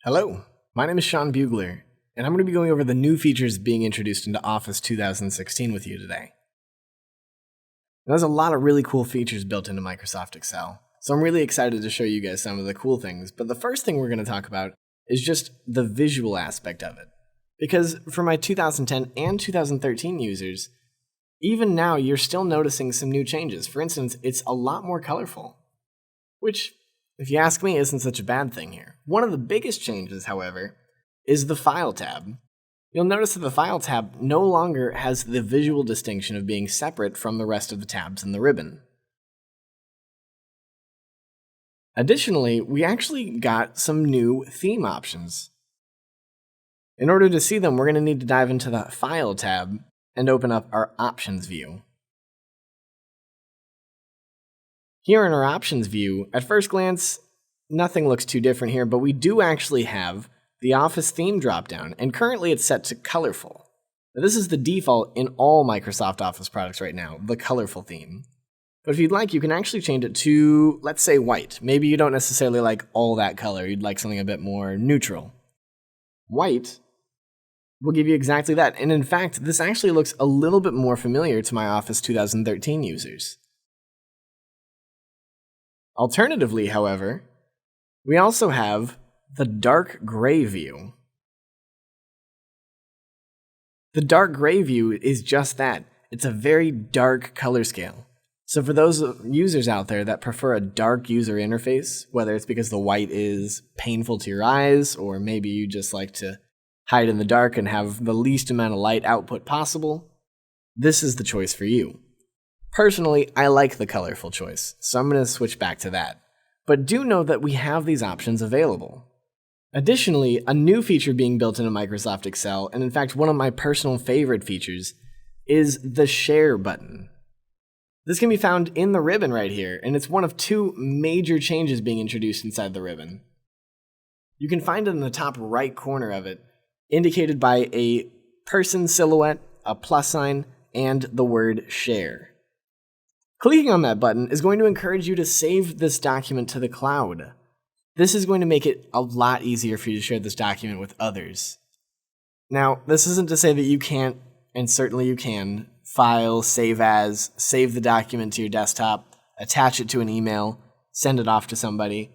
Hello, my name is Sean Bugler, and I'm going to be going over the new features being introduced into Office 2016 with you today. There's a lot of really cool features built into Microsoft Excel, so I'm really excited to show you guys some of the cool things, but the first thing we're going to talk about is just the visual aspect of it. Because for my 2010 and 2013 users, even now you're still noticing some new changes. For instance, it's a lot more colorful, which, if you ask me, isn't such a bad thing here. One of the biggest changes, however, is the File tab. You'll notice that the File tab no longer has the visual distinction of being separate from the rest of the tabs in the ribbon. Additionally, we actually got some new theme options. In order to see them, we're going to need to dive into the File tab and open up our Options view. Here in our Options view, at first glance, nothing looks too different here, but we do actually have the Office theme dropdown, and currently it's set to colorful. Now, this is the default in all Microsoft Office products right now, the colorful theme. But if you'd like, you can actually change it to, let's say, white. Maybe you don't necessarily like all that color, you'd like something a bit more neutral. White will give you exactly that, and in fact, this actually looks a little bit more familiar to my Office 2013 users. Alternatively, however, we also have the dark gray view. The dark gray view is just that. It's a very dark color scale. So for those users out there that prefer a dark user interface, whether it's because the white is painful to your eyes, or maybe you just like to hide in the dark and have the least amount of light output possible, this is the choice for you. Personally, I like the colorful choice, so I'm going to switch back to that. But do know that we have these options available. Additionally, a new feature being built into Microsoft Excel, and in fact one of my personal favorite features, is the Share button. This can be found in the ribbon right here, and it's one of two major changes being introduced inside the ribbon. You can find it in the top right corner of it, indicated by a person silhouette, a plus sign, and the word Share. Clicking on that button is going to encourage you to save this document to the cloud. This is going to make it a lot easier for you to share this document with others. Now, this isn't to say that you can't, and certainly you can, file, save as, save the document to your desktop, attach it to an email, send it off to somebody.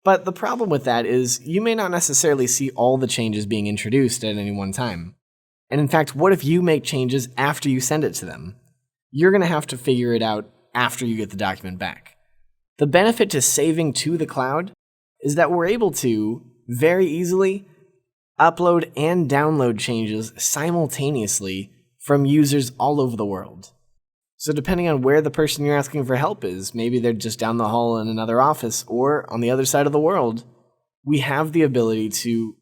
But the problem with that is you may not necessarily see all the changes being introduced at any one time. And in fact, what if you make changes after you send it to them? You're going to have to figure it out after you get the document back. The benefit to saving to the cloud is that we're able to very easily upload and download changes simultaneously from users all over the world. So depending on where the person you're asking for help is, maybe they're just down the hall in another office or on the other side of the world, we have the ability to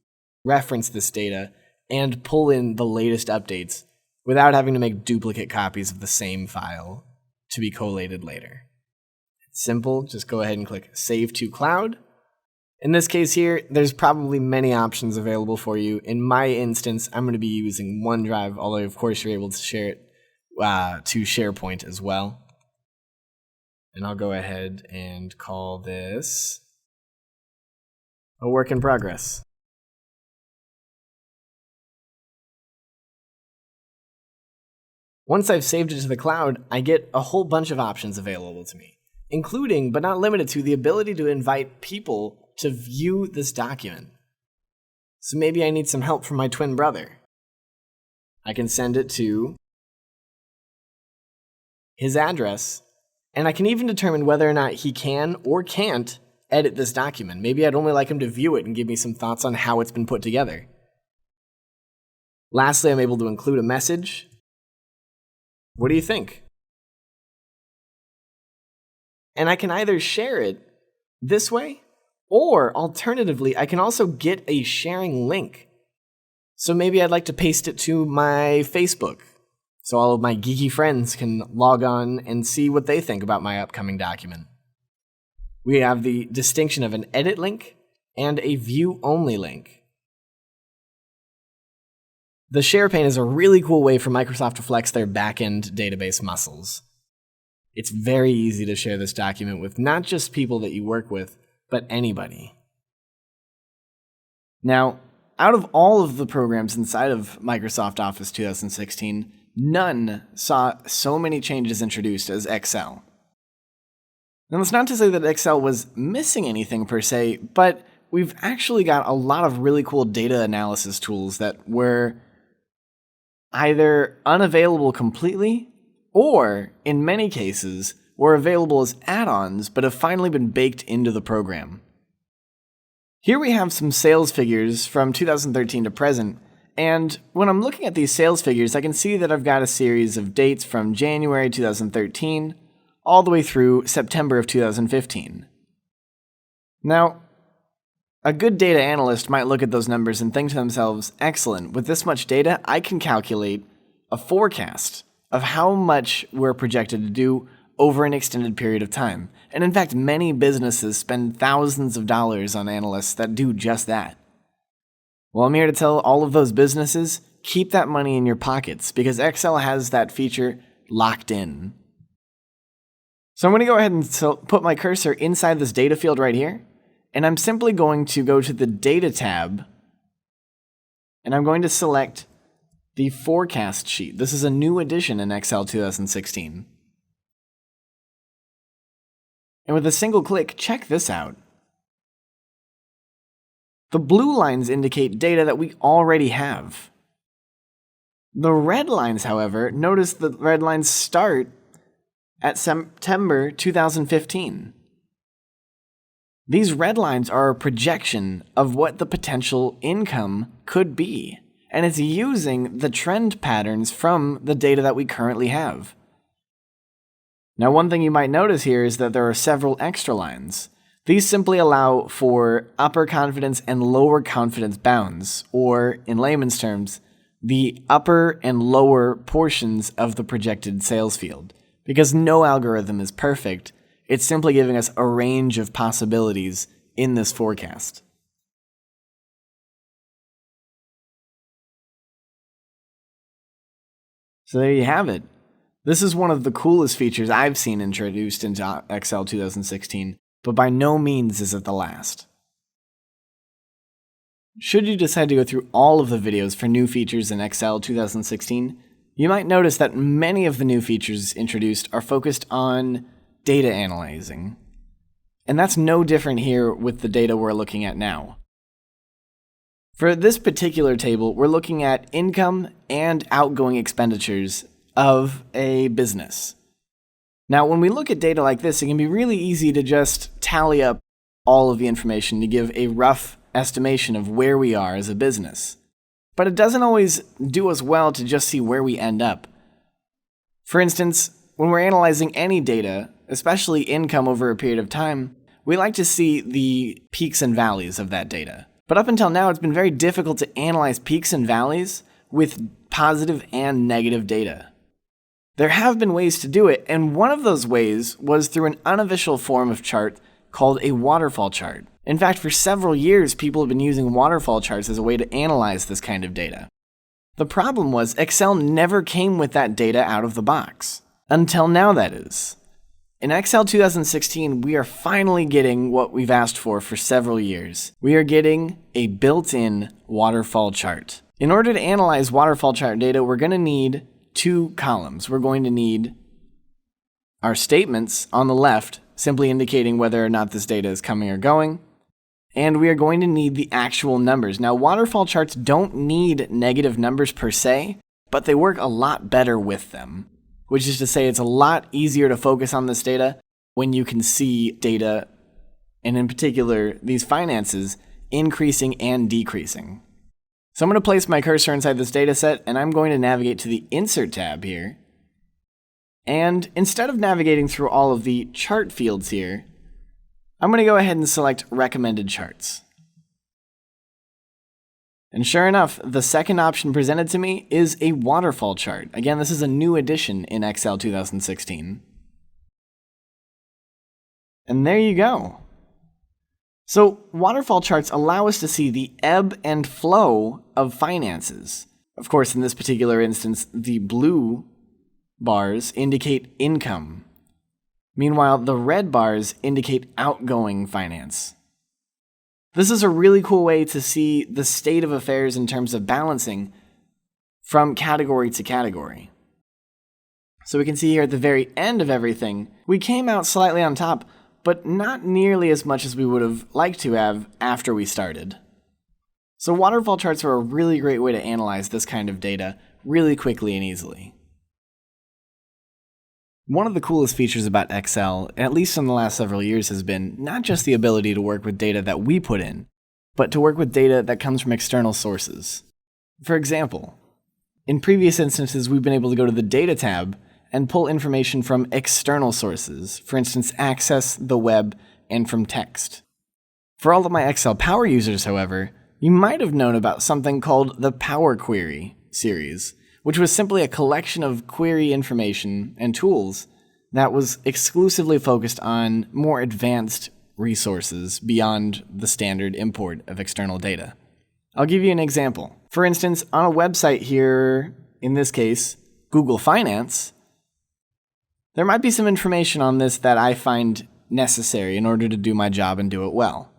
reference this data and pull in the latest updates without having to make duplicate copies of the same file to be collated later. It's simple, just go ahead and click Save to Cloud. In this case here, there's probably many options available for you. In my instance, I'm going to be using OneDrive, although of course you're able to share it to SharePoint as well. And I'll go ahead and call this a work in progress. Once I've saved it to the cloud, I get a whole bunch of options available to me, including, but not limited to, the ability to invite people to view this document. So maybe I need some help from my twin brother. I can send it to his address, and I can even determine whether or not he can or can't edit this document. Maybe I'd only like him to view it and give me some thoughts on how it's been put together. Lastly, I'm able to include a message. What do you think? And I can either share it this way, or alternatively, I can also get a sharing link. So maybe I'd like to paste it to my Facebook, so all of my geeky friends can log on and see what they think about my upcoming document. We have the distinction of an edit link and a view-only link. The share pane is a really cool way for Microsoft to flex their back-end database muscles. It's very easy to share this document with not just people that you work with, but anybody. Now, out of all of the programs inside of Microsoft Office 2016, none saw so many changes introduced as Excel. Now, that's not to say that Excel was missing anything per se, but we've actually got a lot of really cool data analysis tools that were either unavailable completely or, in many cases, were available as add-ons but have finally been baked into the program. Here we have some sales figures from 2013 to present, and when I'm looking at these sales figures, I can see that I've got a series of dates from January 2013 all the way through September of 2015. Now, a good data analyst might look at those numbers and think to themselves, excellent, with this much data, I can calculate a forecast of how much we're projected to do over an extended period of time. And in fact, many businesses spend thousands of dollars on analysts that do just that. Well, I'm here to tell all of those businesses, keep that money in your pockets because Excel has that feature locked in. So I'm going to go ahead and put my cursor inside this data field right here, and I'm simply going to go to the Data tab, and I'm going to select the Forecast sheet. This is a new addition in Excel 2016. And with a single click, check this out. The blue lines indicate data that we already have. The red lines, however, notice the red lines start at September 2015. These red lines are a projection of what the potential income could be, and it's using the trend patterns from the data that we currently have. Now, one thing you might notice here is that there are several extra lines. These simply allow for upper confidence and lower confidence bounds, or, in layman's terms, the upper and lower portions of the projected sales field. Because no algorithm is perfect, it's simply giving us a range of possibilities in this forecast. So there you have it. This is one of the coolest features I've seen introduced into Excel 2016, but by no means is it the last. Should you decide to go through all of the videos for new features in Excel 2016, you might notice that many of the new features introduced are focused on data analyzing. And that's no different here with the data we're looking at now. For this particular table, we're looking at income and outgoing expenditures of a business. Now, when we look at data like this, it can be really easy to just tally up all of the information to give a rough estimation of where we are as a business. But it doesn't always do us well to just see where we end up. For instance, when we're analyzing any data, especially income over a period of time, we like to see the peaks and valleys of that data. But up until now, it's been very difficult to analyze peaks and valleys with positive and negative data. There have been ways to do it, and one of those ways was through an unofficial form of chart called a waterfall chart. In fact, for several years, people have been using waterfall charts as a way to analyze this kind of data. The problem was Excel never came with that data out of the box. Until now, that is. In Excel 2016, we are finally getting what we've asked for several years. We are getting a built-in waterfall chart. In order to analyze waterfall chart data, we're going to need two columns. We're going to need our statements on the left, simply indicating whether or not this data is coming or going. And we are going to need the actual numbers. Now, waterfall charts don't need negative numbers per se, but they work a lot better with them. Which is to say, it's a lot easier to focus on this data when you can see data, and in particular, these finances, increasing and decreasing. So I'm going to place my cursor inside this data set, and I'm going to navigate to the Insert tab here. And instead of navigating through all of the chart fields here, I'm going to go ahead and select Recommended Charts. And sure enough, the second option presented to me is a waterfall chart. Again, this is a new addition in Excel 2016. And there you go. So waterfall charts allow us to see the ebb and flow of finances. Of course, in this particular instance, the blue bars indicate income. Meanwhile, the red bars indicate outgoing finance. This is a really cool way to see the state of affairs in terms of balancing from category to category. So we can see here at the very end of everything, we came out slightly on top, but not nearly as much as we would have liked to have after we started. So waterfall charts are a really great way to analyze this kind of data really quickly and easily. One of the coolest features about Excel, at least in the last several years, has been not just the ability to work with data that we put in, but to work with data that comes from external sources. For example, in previous instances, we've been able to go to the Data tab and pull information from external sources, for instance, Access, the web, and from text. For all of my Excel Power users, however, you might have known about something called the Power Query series, which was simply a collection of query information and tools that was exclusively focused on more advanced resources beyond the standard import of external data. I'll give you an example. For instance, on a website here, in this case, Google Finance, there might be some information on this that I find necessary in order to do my job and do it well.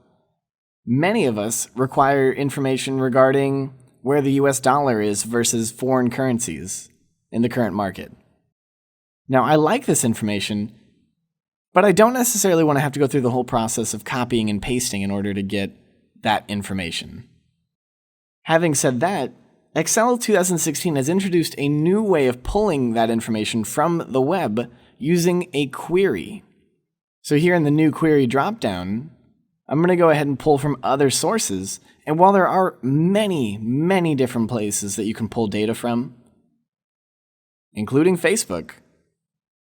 Many of us require information regarding where the US dollar is versus foreign currencies in the current market. Now, I like this information, but I don't necessarily want to have to go through the whole process of copying and pasting in order to get that information. Having said that, Excel 2016 has introduced a new way of pulling that information from the web using a query. So here in the new query dropdown, I'm going to go ahead and pull from other sources. And while there are many, many different places that you can pull data from, including Facebook,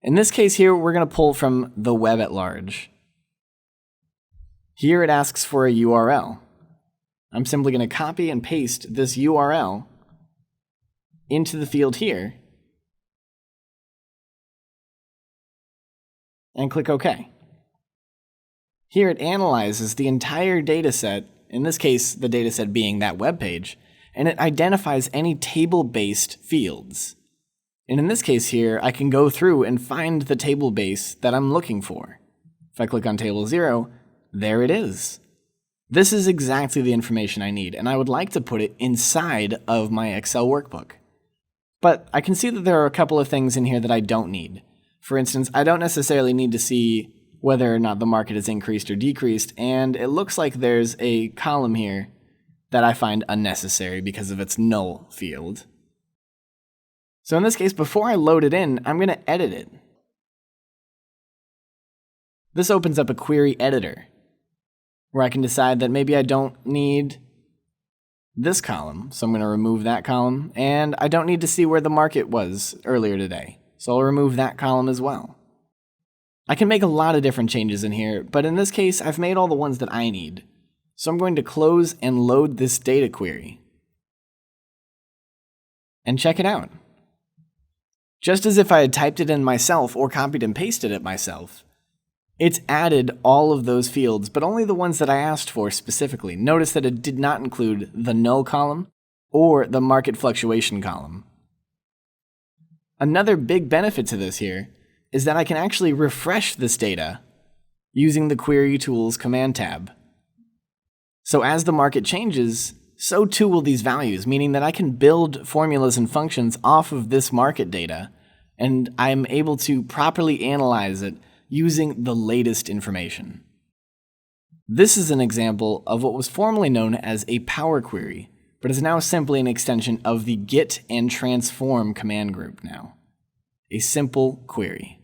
in this case here, we're going to pull from the web at large. Here it asks for a URL. I'm simply going to copy and paste this URL into the field here and click OK. Here it analyzes the entire data set, in this case the data set being that web page, and it identifies any table-based fields. And in this case here, I can go through and find the table base that I'm looking for. If I click on table 0, there it is. This is exactly the information I need, and I would like to put it inside of my Excel workbook. But I can see that there are a couple of things in here that I don't need. For instance, I don't necessarily need to see whether or not the market has increased or decreased, and it looks like there's a column here that I find unnecessary because of its null field. So in this case, before I load it in, I'm going to edit it. This opens up a query editor, where I can decide that maybe I don't need this column, so I'm going to remove that column, and I don't need to see where the market was earlier today, so I'll remove that column as well. I can make a lot of different changes in here, but in this case, I've made all the ones that I need. So I'm going to close and load this data query. And check it out. Just as if I had typed it in myself or copied and pasted it myself, it's added all of those fields, but only the ones that I asked for specifically. Notice that it did not include the null column or the market fluctuation column. Another big benefit to this here is that I can actually refresh this data using the Query Tools command tab. So as the market changes, so too will these values, meaning that I can build formulas and functions off of this market data, and I'm able to properly analyze it using the latest information. This is an example of what was formerly known as a power query, but is now simply an extension of the get and transform command group now. A simple query.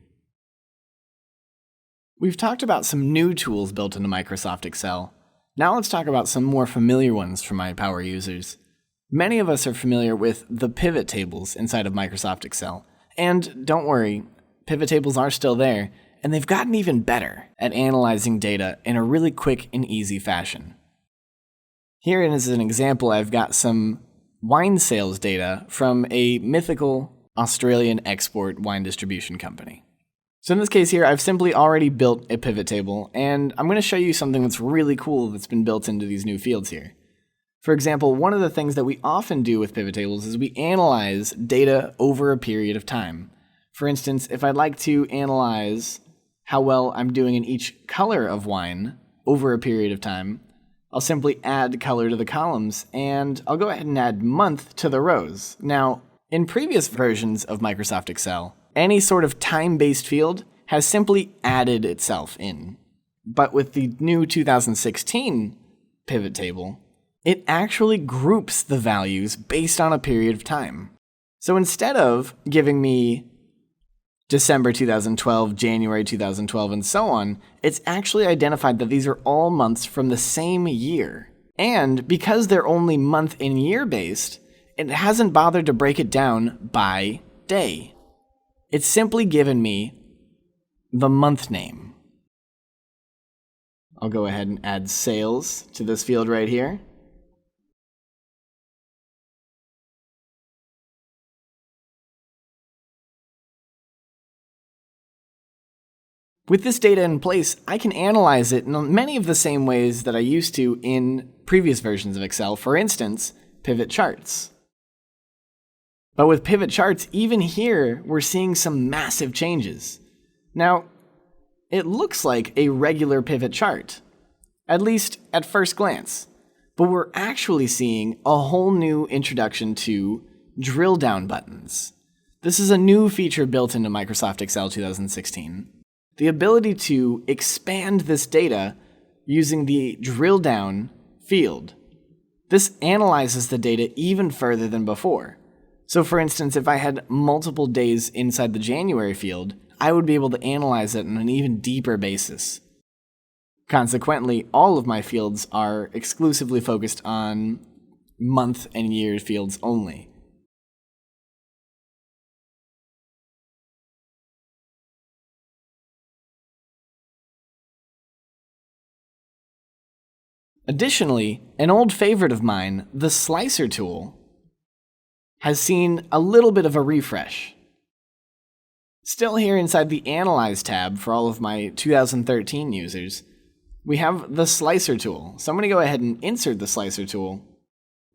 We've talked about some new tools built into Microsoft Excel. Now let's talk about some more familiar ones for my power users. Many of us are familiar with the pivot tables inside of Microsoft Excel. And don't worry, pivot tables are still there, and they've gotten even better at analyzing data in a really quick and easy fashion. Here is an example. I've got some wine sales data from a mythical Australian export wine distribution company. So in this case here, I've simply already built a pivot table, and I'm going to show you something that's really cool that's been built into these new fields here. For example, one of the things that we often do with pivot tables is we analyze data over a period of time. For instance, if I'd like to analyze how well I'm doing in each color of wine over a period of time, I'll simply add color to the columns, and I'll go ahead and add month to the rows. Now, in previous versions of Microsoft Excel, any sort of time-based field has simply added itself in. But with the new 2016 pivot table, it actually groups the values based on a period of time. So instead of giving me December 2012, January 2012, and so on, it's actually identified that these are all months from the same year. And because they're only month and year based, it hasn't bothered to break it down by day. It's simply given me the month name. I'll go ahead and add sales to this field right here. With this data in place, I can analyze it in many of the same ways that I used to in previous versions of Excel, for instance, pivot charts. But with pivot charts, even here, we're seeing some massive changes. Now, it looks like a regular pivot chart, at least at first glance, but we're actually seeing a whole new introduction to drill down buttons. This is a new feature built into Microsoft Excel 2016. The ability to expand this data using the drill down field. This analyzes the data even further than before. So for instance, if I had multiple days inside the January field, I would be able to analyze it on an even deeper basis. Consequently, all of my fields are exclusively focused on month and year fields only. Additionally, an old favorite of mine, the slicer tool, has seen a little bit of a refresh. Still here inside the Analyze tab for all of my 2013 users, we have the slicer tool. So I'm going to go ahead and insert the slicer tool.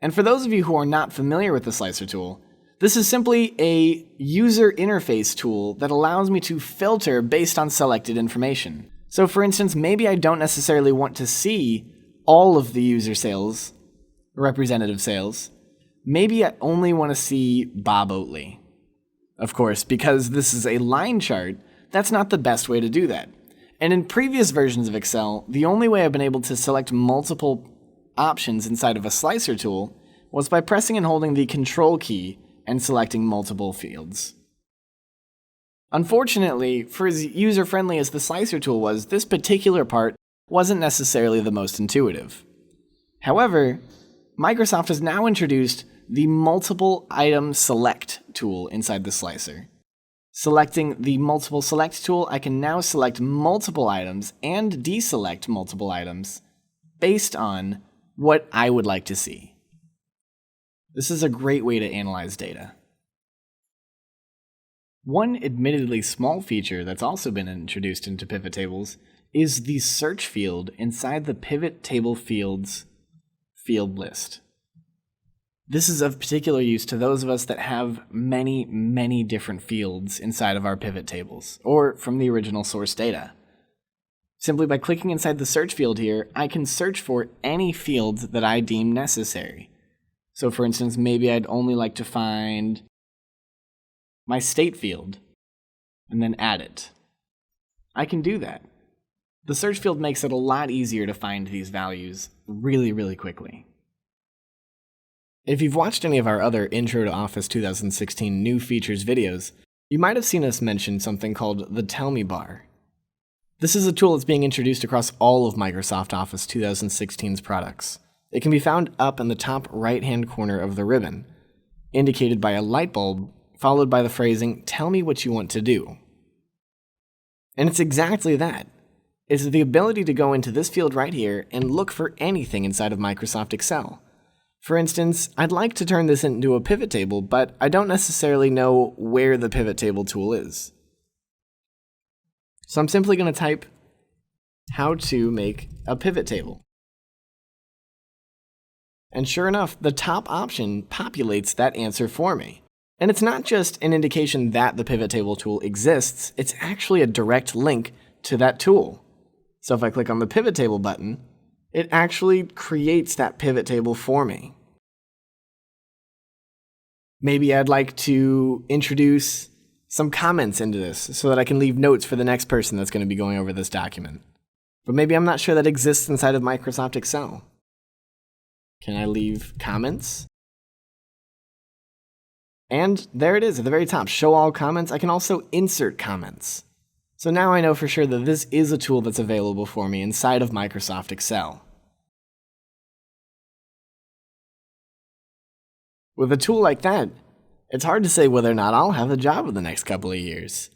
And for those of you who are not familiar with the slicer tool, this is simply a user interface tool that allows me to filter based on selected information. So for instance, maybe I don't necessarily want to see all of the user sales, representative sales. Maybe I only want to see Bob Oatley. Of course, because this is a line chart, that's not the best way to do that. And in previous versions of Excel, the only way I've been able to select multiple options inside of a slicer tool was by pressing and holding the Control key and selecting multiple fields. Unfortunately, for as user-friendly as the slicer tool was, this particular part wasn't necessarily the most intuitive. However, Microsoft has now introduced the Multiple Item Select tool inside the slicer. Selecting the Multiple Select tool, I can now select multiple items and deselect multiple items based on what I would like to see. This is a great way to analyze data. One admittedly small feature that's also been introduced into pivot tables is the search field inside the pivot table fields field list. This is of particular use to those of us that have many different fields inside of our pivot tables, or from the original source data. Simply by clicking inside the search field here, I can search for any fields that I deem necessary. So for instance, maybe I'd only like to find my state field, and then add it. I can do that. The search field makes it a lot easier to find these values really quickly. If you've watched any of our other Intro to Office 2016 new features videos, you might have seen us mention something called the Tell Me bar. This is a tool that's being introduced across all of Microsoft Office 2016's products. It can be found up in the top right-hand corner of the ribbon, indicated by a light bulb, followed by the phrasing, "Tell me what you want to do." And it's exactly that. It's the ability to go into this field right here and look for anything inside of Microsoft Excel. For instance, I'd like to turn this into a pivot table, but I don't necessarily know where the pivot table tool is. So I'm simply going to type how to make a pivot table. And sure enough, the top option populates that answer for me. And it's not just an indication that the pivot table tool exists, it's actually a direct link to that tool. So if I click on the pivot table button, it actually creates that pivot table for me. Maybe I'd like to introduce some comments into this so that I can leave notes for the next person that's going to be going over this document. But maybe I'm not sure that exists inside of Microsoft Excel. Can I leave comments? And there it is at the very top, show all comments. I can also insert comments. So now I know for sure that this is a tool that's available for me inside of Microsoft Excel. With a tool like that, it's hard to say whether or not I'll have a job in the next couple of years.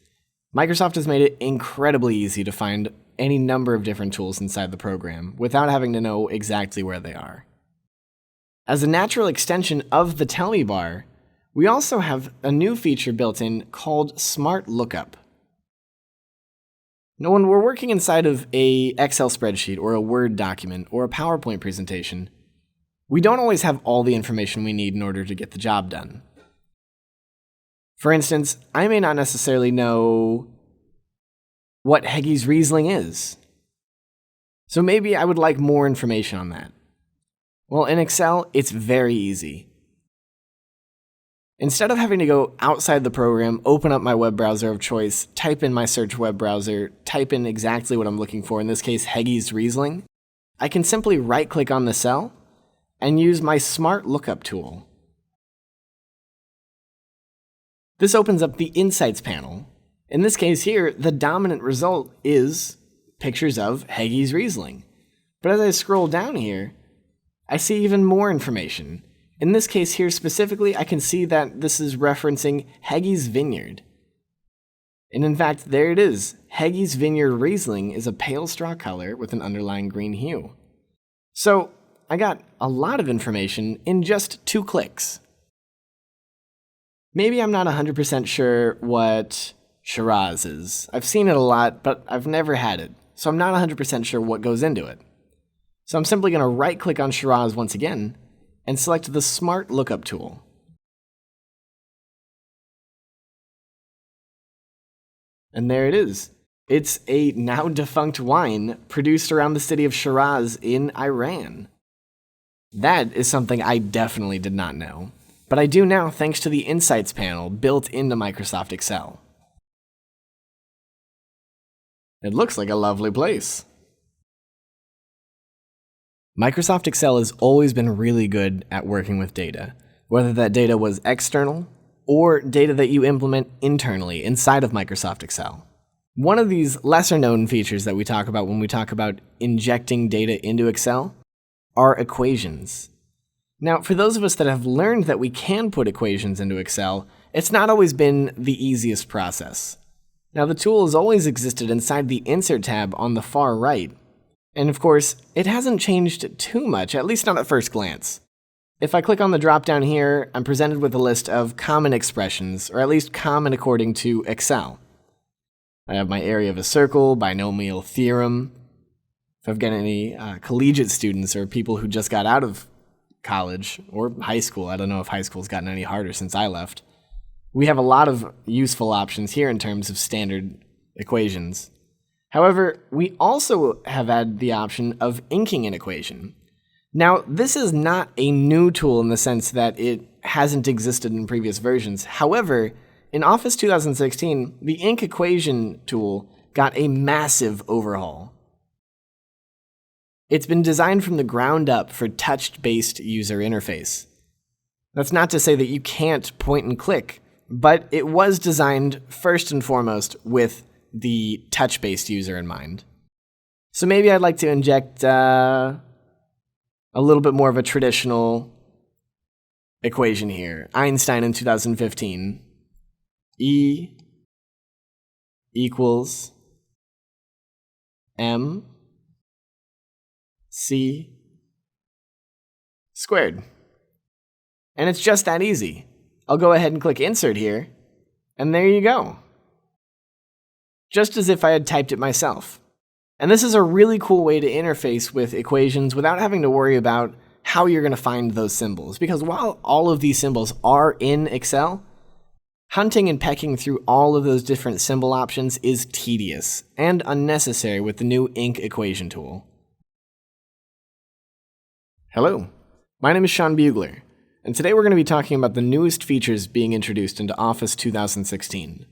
Microsoft has made it incredibly easy to find any number of different tools inside the program without having to know exactly where they are. As a natural extension of the Tell Me bar, we also have a new feature built in called Smart Lookup. Now, when we're working inside of an Excel spreadsheet or a Word document or a PowerPoint presentation, we don't always have all the information we need in order to get the job done. For instance, I may not necessarily know what Heggie's Riesling is. So maybe I would like more information on that. Well, in Excel, it's very easy. Instead of having to go outside the program, open up my web browser of choice, type in my search web browser, type in exactly what I'm looking for, in this case, Heggie's Riesling, I can simply right-click on the cell and use my Smart Lookup tool. This opens up the Insights panel. In this case here, the dominant result is pictures of Heggie's Riesling. But as I scroll down here, I see even more information. In this case here specifically, I can see that this is referencing Heggie's Vineyard. And in fact, there it is. Heggie's Vineyard Riesling is a pale straw color with an underlying green hue. So I got a lot of information in just 2 clicks. Maybe I'm not 100% sure what Shiraz is. I've seen it a lot, but I've never had it. So I'm not 100% sure what goes into it. So I'm simply going to right-click on Shiraz once again and select the Smart Lookup tool. And there it is. It's a now defunct wine produced around the city of Shiraz in Iran. That is something I definitely did not know, but I do now thanks to the Insights panel built into Microsoft Excel. It looks like a lovely place. Microsoft Excel has always been really good at working with data, whether that data was external or data that you implement internally inside of Microsoft Excel. One of these lesser-known features that we talk about when we talk about injecting data into Excel are equations. Now, for those of us that have learned that we can put equations into Excel, it's not always been the easiest process. Now, the tool has always existed inside the Insert tab on the far right. And of course, it hasn't changed too much, at least not at first glance. If I click on the drop-down here, I'm presented with a list of common expressions, or at least common according to Excel. I have my area of a circle, binomial theorem. If I've got any collegiate students or people who just got out of college or high school, I don't know if high school's gotten any harder since I left, we have a lot of useful options here in terms of standard equations. However, we also have added the option of inking an equation. Now, this is not a new tool in the sense that it hasn't existed in previous versions. However, in Office 2016, the ink equation tool got a massive overhaul. It's been designed from the ground up for touch-based user interface. That's not to say that you can't point and click, but it was designed first and foremost with the touch-based user in mind. So maybe I'd like to inject a little bit more of a traditional equation here. Einstein in 2015. E equals MC squared. And it's just that easy. I'll go ahead and click Insert here, and there you go. Just as if I had typed it myself. And this is a really cool way to interface with equations without having to worry about how you're going to find those symbols. Because while all of these symbols are in Excel, hunting and pecking through all of those different symbol options is tedious and unnecessary with the new ink equation tool. Hello, my name is Sean Bugler, and today we're going to be talking about the newest features being introduced into Office 2016.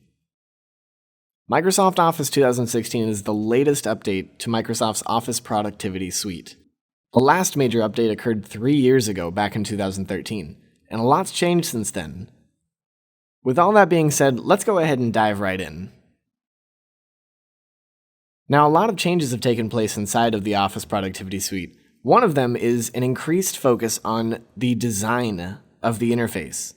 Microsoft Office 2016 is the latest update to Microsoft's Office Productivity Suite. The last major update occurred 3 years ago, back in 2013, and a lot's changed since then. With all that being said, let's go ahead and dive right in. Now, a lot of changes have taken place inside of the Office Productivity Suite. One of them is an increased focus on the design of the interface.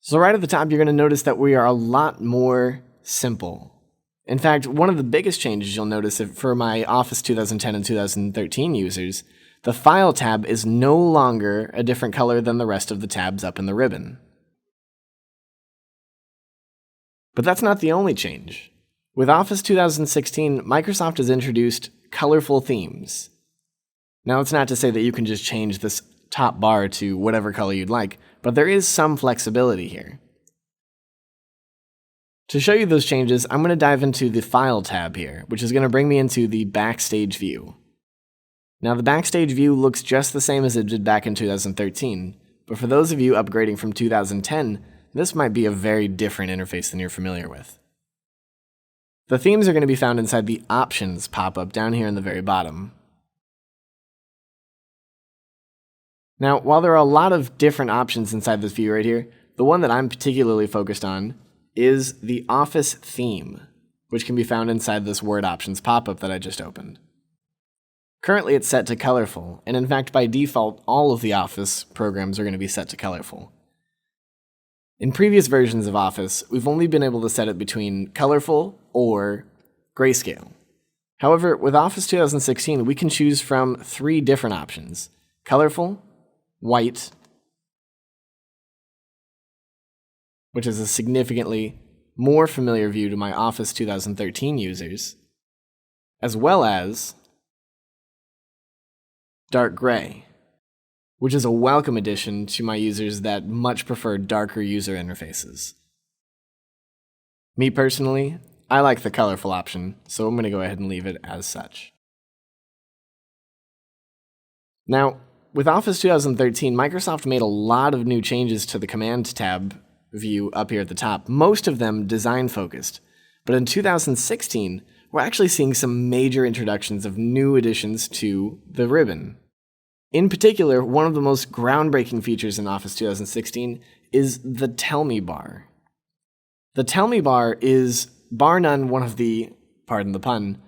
So right at the top, you're going to notice that we are a lot more simple. In fact, one of the biggest changes you'll notice for my Office 2010 and 2013 users, the File tab is no longer a different color than the rest of the tabs up in the ribbon. But that's not the only change. With Office 2016, Microsoft has introduced colorful themes. Now, it's not to say that you can just change this top bar to whatever color you'd like, but there is some flexibility here. To show you those changes, I'm going to dive into the File tab here, which is going to bring me into the Backstage view. Now, the Backstage view looks just the same as it did back in 2013, but for those of you upgrading from 2010, this might be a very different interface than you're familiar with. The themes are going to be found inside the Options pop-up down here in the very bottom. Now, while there are a lot of different options inside this view right here, the one that I'm particularly focused on is the Office theme, which can be found inside this Word Options pop-up that I just opened. Currently, it's set to colorful, and in fact, by default, all of the Office programs are going to be set to colorful. In previous versions of Office, we've only been able to set it between colorful or grayscale. However, with Office 2016, we can choose from 3 different options: colorful, white, which is a significantly more familiar view to my Office 2013 users, as well as dark gray, which is a welcome addition to my users that much prefer darker user interfaces. Me personally, I like the colorful option, so I'm going to go ahead and leave it as such. Now, with Office 2013, Microsoft made a lot of new changes to the Command tab view up here at the top, most of them design-focused. But in 2016, we're actually seeing some major introductions of new additions to the ribbon. In particular, one of the most groundbreaking features in Office 2016 is the Tell Me bar. The Tell Me bar is, bar none, one of the, pardon the pun,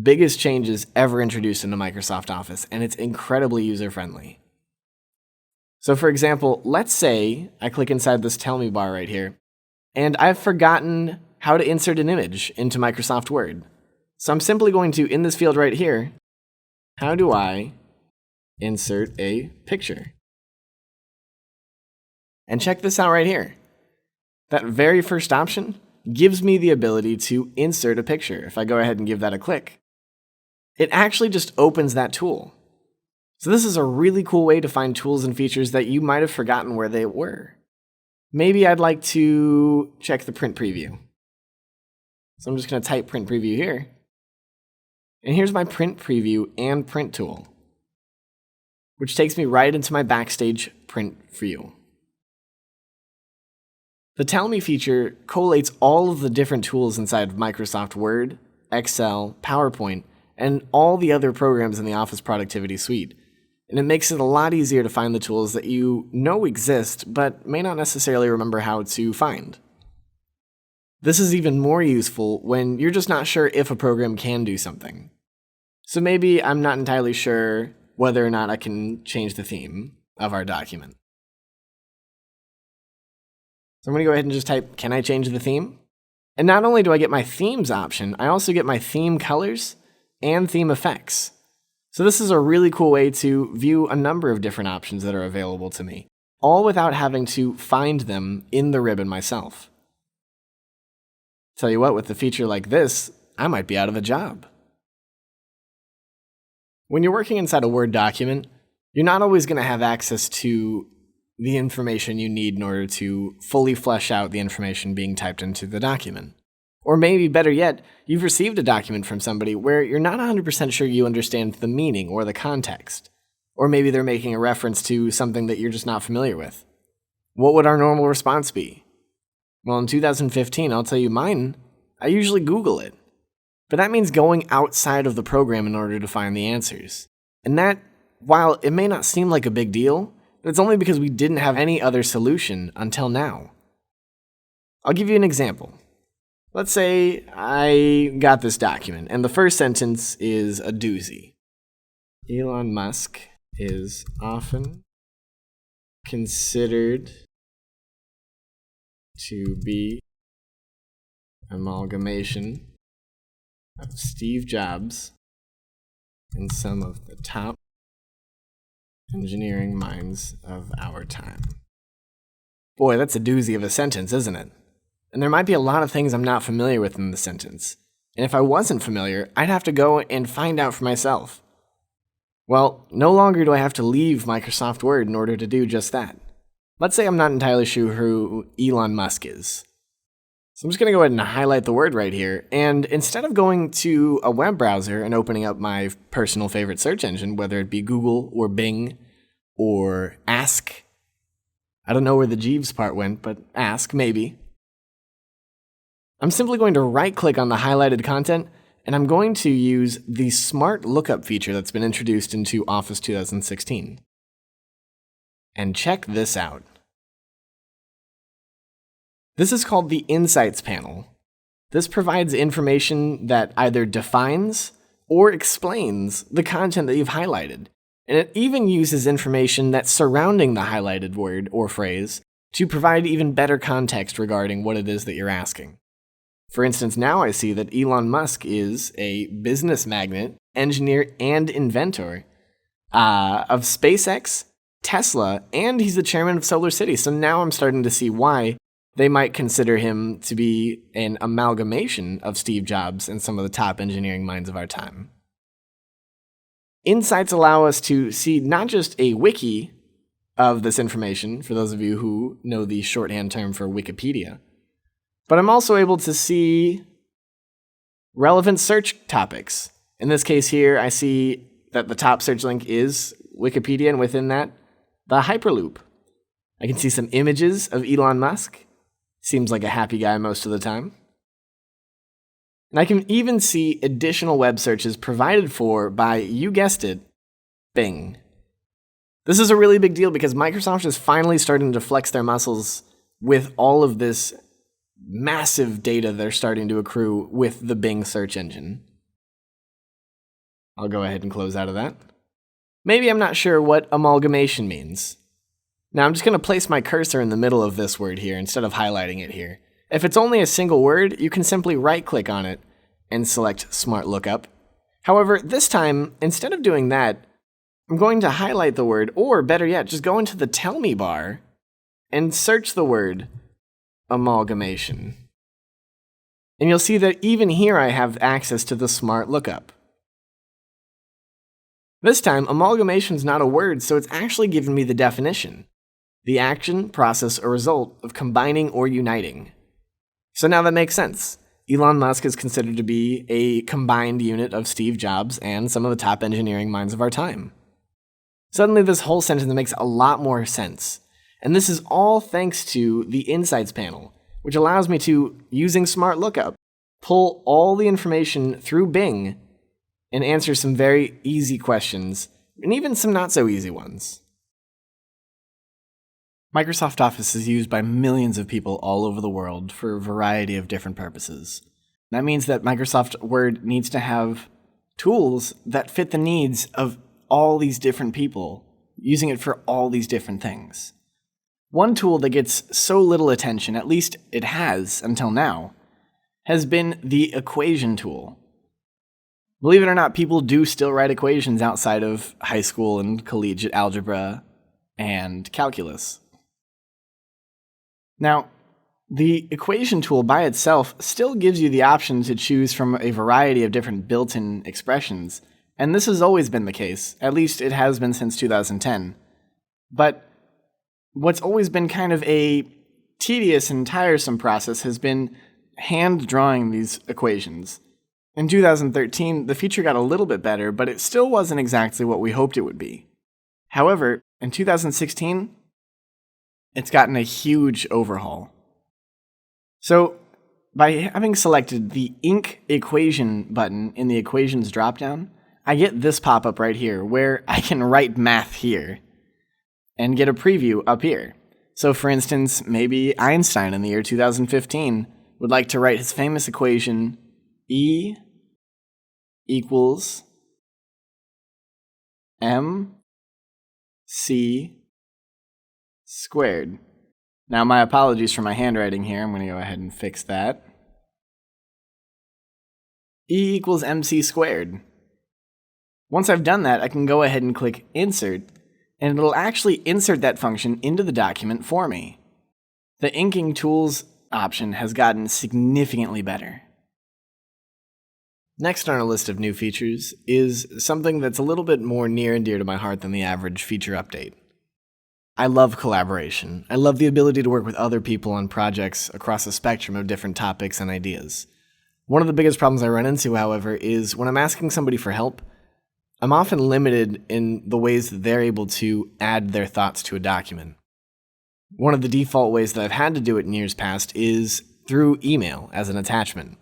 biggest changes ever introduced into Microsoft Office, and it's incredibly user-friendly. So for example, let's say I click inside this Tell Me bar right here, and I've forgotten how to insert an image into Microsoft Word. So I'm simply going to, in this field right here, how do I insert a picture? And check this out right here. That very first option gives me the ability to insert a picture. If I go ahead and give that a click, it actually just opens that tool. So this is a really cool way to find tools and features that you might have forgotten where they were. Maybe I'd like to check the print preview. So I'm just going to type print preview here. And here's my print preview and print tool, which takes me right into my Backstage print view. The Tell Me feature collates all of the different tools inside of Microsoft Word, Excel, PowerPoint, and all the other programs in the Office Productivity Suite. And it makes it a lot easier to find the tools that you know exist, but may not necessarily remember how to find. This is even more useful when you're just not sure if a program can do something. So maybe I'm not entirely sure whether or not I can change the theme of our document. So I'm going to go ahead and just type, can I change the theme? And not only do I get my themes option, I also get my theme colors and theme effects. So this is a really cool way to view a number of different options that are available to me, all without having to find them in the ribbon myself. Tell you what, with a feature like this, I might be out of a job. When you're working inside a Word document, you're not always going to have access to the information you need in order to fully flesh out the information being typed into the document. Or maybe better yet, you've received a document from somebody where you're not 100% sure you understand the meaning or the context. Or maybe they're making a reference to something that you're just not familiar with. What would our normal response be? Well, in 2015, I'll tell you mine, I usually Google it. But that means going outside of the program in order to find the answers. And that, while it may not seem like a big deal, it's only because we didn't have any other solution until now. I'll give you an example. Let's say I got this document, and the first sentence is a doozy. Elon Musk is often considered to be amalgamation of Steve Jobs and some of the top engineering minds of our time. Boy, that's a doozy of a sentence, isn't it? And there might be a lot of things I'm not familiar with in the sentence. And if I wasn't familiar, I'd have to go and find out for myself. Well, no longer do I have to leave Microsoft Word in order to do just that. Let's say I'm not entirely sure who Elon Musk is. So I'm just going to go ahead and highlight the word right here, and instead of going to a web browser and opening up my personal favorite search engine, whether it be Google or Bing or Ask, I don't know where the Jeeves part went, but Ask, maybe. I'm simply going to right-click on the highlighted content, and I'm going to use the Smart Lookup feature that's been introduced into Office 2016. And check this out. This is called the Insights panel. This provides information that either defines or explains the content that you've highlighted. And it even uses information that's surrounding the highlighted word or phrase to provide even better context regarding what it is that you're asking. For instance, now I see that Elon Musk is a business magnate, engineer, and inventor of SpaceX, Tesla, and he's the chairman of Solar City. So now I'm starting to see why they might consider him to be an amalgamation of Steve Jobs and some of the top engineering minds of our time. Insights allow us to see not just a wiki of this information, for those of you who know the shorthand term for Wikipedia, but I'm also able to see relevant search topics. In this case here, I see that the top search link is Wikipedia, and within that, the Hyperloop. I can see some images of Elon Musk. Seems like a happy guy most of the time. And I can even see additional web searches provided for by, you guessed it, Bing. This is a really big deal because Microsoft is finally starting to flex their muscles with all of this massive data they're starting to accrue with the Bing search engine. I'll go ahead and close out of that. Maybe I'm not sure what amalgamation means. Now I'm just going to place my cursor in the middle of this word here instead of highlighting it here. If it's only a single word, you can simply right-click on it and select Smart Lookup. However, this time, instead of doing that, I'm going to highlight the word, or better yet, just go into the Tell Me bar and search the word amalgamation. And you'll see that even here I have access to the Smart Lookup. This time, amalgamation is not a word, so it's actually giving me the definition. The action, process, or result of combining or uniting. So now that makes sense. Elon Musk is considered to be a combined unit of Steve Jobs and some of the top engineering minds of our time. Suddenly this whole sentence makes a lot more sense. And this is all thanks to the Insights panel, which allows me to, using Smart Lookup, pull all the information through Bing and answer some very easy questions, and even some not so easy ones. Microsoft Office is used by millions of people all over the world for a variety of different purposes. That means that Microsoft Word needs to have tools that fit the needs of all these different people, using it for all these different things. One tool that gets so little attention, at least it has until now, has been the equation tool. Believe it or not, people do still write equations outside of high school and collegiate algebra and calculus. Now, the equation tool by itself still gives you the option to choose from a variety of different built-in expressions, and this has always been the case, at least it has been since 2010. But what's always been kind of a tedious and tiresome process has been hand-drawing these equations. In 2013, the feature got a little bit better, but it still wasn't exactly what we hoped it would be. However, in 2016, it's gotten a huge overhaul. So, by having selected the Ink Equation button in the Equations dropdown, I get this pop-up right here where I can write math here and get a preview up here. So for instance, maybe Einstein in the year 2015 would like to write his famous equation E equals mc squared. Now, my apologies for my handwriting here. I'm going to go ahead and fix that. E equals mc squared. Once I've done that, I can go ahead and click Insert, and it'll actually insert that function into the document for me. The inking tools option has gotten significantly better. Next on our list of new features is something that's a little bit more near and dear to my heart than the average feature update. I love collaboration. I love the ability to work with other people on projects across a spectrum of different topics and ideas. One of the biggest problems I run into, however, is when I'm asking somebody for help, I'm often limited in the ways that they're able to add their thoughts to a document. One of the default ways that I've had to do it in years past is through email as an attachment.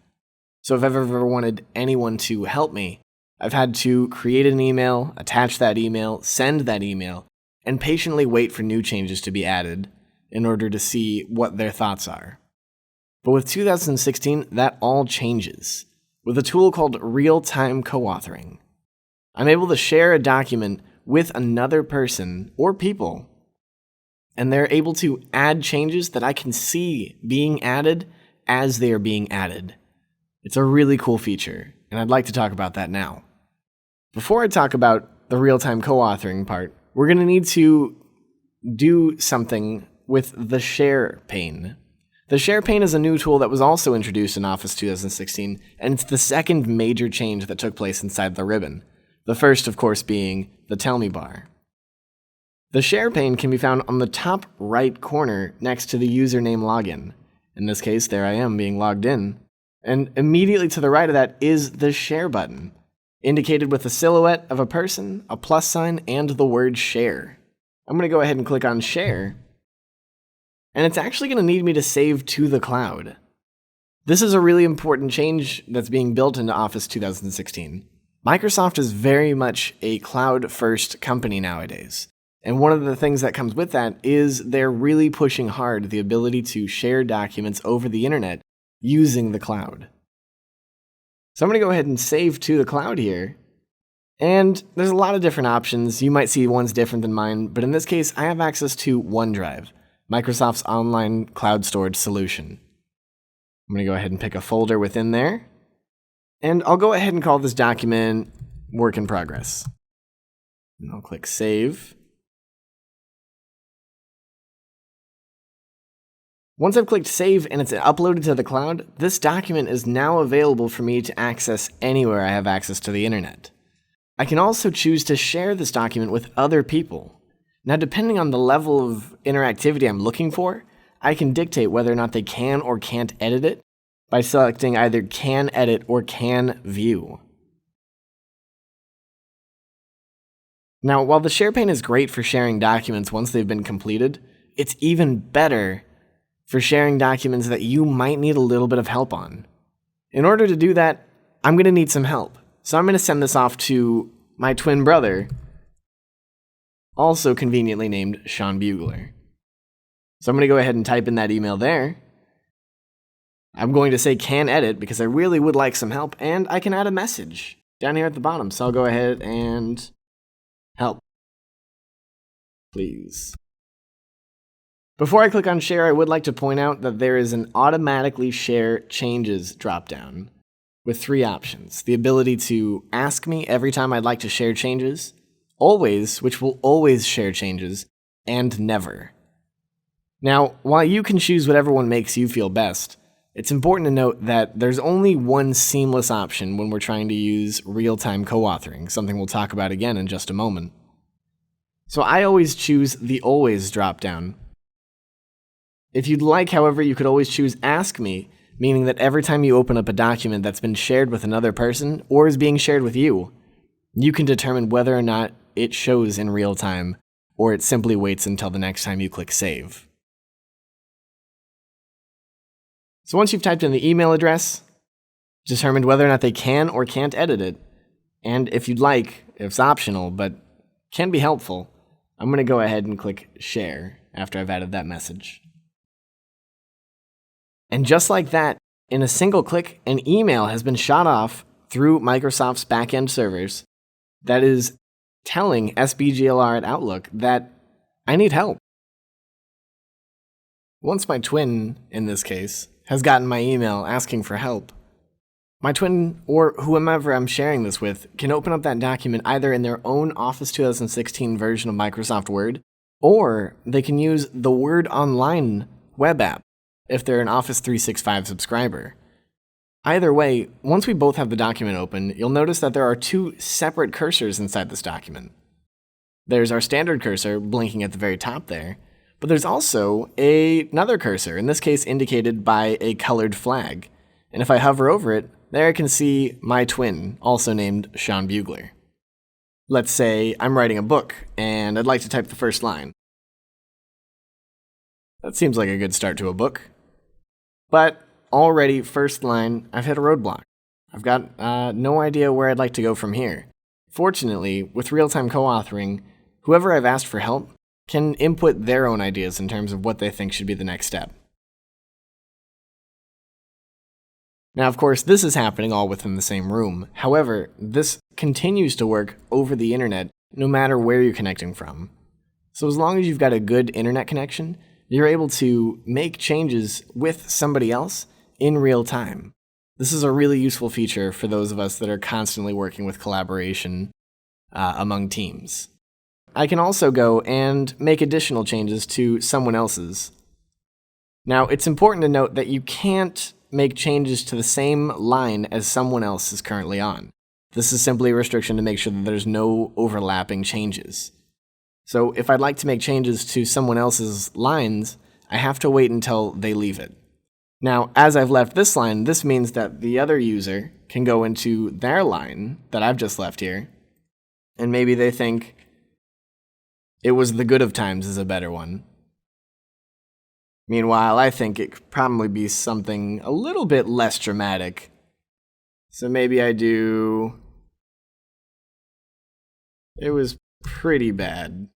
So if I've ever wanted anyone to help me, I've had to create an email, attach that email, send that email, and patiently wait for new changes to be added in order to see what their thoughts are. But with 2016, that all changes with a tool called real-time co-authoring. I'm able to share a document with another person or people, and they're able to add changes that I can see being added as they are being added. It's a really cool feature, and I'd like to talk about that now. Before I talk about the real-time co-authoring part, we're going to need to do something with the Share pane. The Share pane is a new tool that was also introduced in Office 2016, and it's the second major change that took place inside the ribbon. The first, of course, being the Tell Me bar. The Share pane can be found on the top right corner next to the username login. In this case, there I am being logged in. And immediately to the right of that is the Share button, indicated with a silhouette of a person, a plus sign, and the word Share. I'm going to go ahead and click on Share, and it's actually going to need me to save to the cloud. This is a really important change that's being built into Office 2016. Microsoft is very much a cloud-first company nowadays, and one of the things that comes with that is they're really pushing hard the ability to share documents over the internet using the cloud. So I'm going to go ahead and save to the cloud here. And there's a lot of different options. You might see one's different than mine, but in this case, I have access to OneDrive, Microsoft's online cloud storage solution. I'm going to go ahead and pick a folder within there. And I'll go ahead and call this document Work in Progress. And I'll click Save. Once I've clicked Save and it's uploaded to the cloud, this document is now available for me to access anywhere I have access to the internet. I can also choose to share this document with other people. Now, depending on the level of interactivity I'm looking for, I can dictate whether or not they can or can't edit it by selecting either Can Edit or Can View. Now, while the Share pane is great for sharing documents once they've been completed, it's even better for sharing documents that you might need a little bit of help on. In order to do that, I'm going to need some help. So I'm going to send this off to my twin brother, also conveniently named Sean Bugler. So I'm going to go ahead and type in that email there. I'm going to say Can Edit because I really would like some help, and I can add a message down here at the bottom. So I'll go ahead and help, please. Before I click on Share, I would like to point out that there is an Automatically Share Changes dropdown with 3 options. The ability to ask me every time I'd like to share changes, Always, which will always share changes, and Never. Now, while you can choose whatever one makes you feel best, it's important to note that there's only one seamless option when we're trying to use real-time co-authoring, something we'll talk about again in just a moment. So I always choose the Always dropdown. If you'd like, however, you could always choose Ask Me, meaning that every time you open up a document that's been shared with another person or is being shared with you, you can determine whether or not it shows in real time, or it simply waits until the next time you click save. So once you've typed in the email address, determined whether or not they can or can't edit it, and if you'd like, it's optional, but can be helpful, I'm going to go ahead and click share after I've added that message. And just like that, in a single click, an email has been shot off through Microsoft's backend servers that is telling SBGLR at Outlook that I need help. Once my twin, in this case, has gotten my email asking for help, my twin, or whomever I'm sharing this with, can open up that document either in their own Office 2016 version of Microsoft Word, or they can use the Word Online web app if they're an Office 365 subscriber. Either way, once we both have the document open, you'll notice that there are two separate cursors inside this document. There's our standard cursor blinking at the very top there, but there's also another cursor, in this case indicated by a colored flag. And if I hover over it, there I can see my twin, also named Sean Bugler. Let's say I'm writing a book, and I'd like to type the first line. That seems like a good start to a book. But already, first line, I've hit a roadblock. I've got no idea where I'd like to go from here. Fortunately, with real-time co-authoring, whoever I've asked for help can input their own ideas in terms of what they think should be the next step. Now, of course, this is happening all within the same room. However, this continues to work over the internet no matter where you're connecting from. So as long as you've got a good internet connection, you're able to make changes with somebody else in real time. This is a really useful feature for those of us that are constantly working with collaboration among teams. I can also go and make additional changes to someone else's. Now, it's important to note that you can't make changes to the same line as someone else is currently on. This is simply a restriction to make sure that there's no overlapping changes. So if I'd like to make changes to someone else's lines, I have to wait until they leave it. Now, as I've left this line, this means that the other user can go into their line that I've just left here, and maybe they think it was the good of times is a better one. Meanwhile, I think it could probably be something a little bit less dramatic. So maybe I do, it was pretty bad,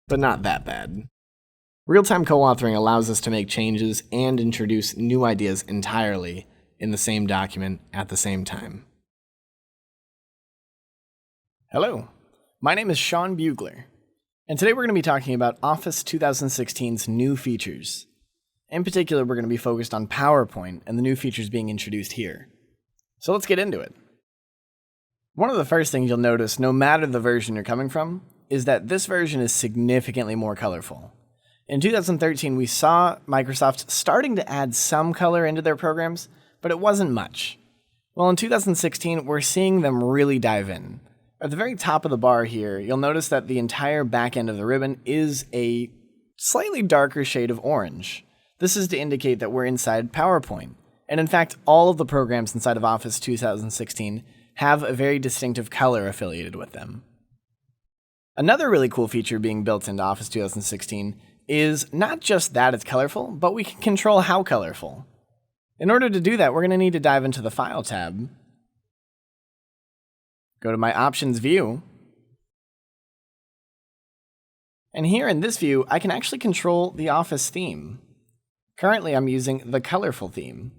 but not that bad. Real-time co-authoring allows us to make changes and introduce new ideas entirely in the same document at the same time. Hello, my name is Sean Bugler, and today we're going to be talking about Office 2016's new features. In particular, we're going to be focused on PowerPoint and the new features being introduced here. So let's get into it. One of the first things you'll notice, no matter the version you're coming from, is that this version is significantly more colorful. In 2013, we saw Microsoft starting to add some color into their programs, but it wasn't much. Well, in 2016, we're seeing them really dive in. At the very top of the bar here, you'll notice that the entire back end of the ribbon is a slightly darker shade of orange. This is to indicate that we're inside PowerPoint. And in fact, all of the programs inside of Office 2016 have a very distinctive color affiliated with them. Another really cool feature being built into Office 2016 is not just that it's colorful, but we can control how colorful. In order to do that, we're going to need to dive into the File tab, go to my Options view, and here in this view, I can actually control the Office theme. Currently, I'm using the colorful theme,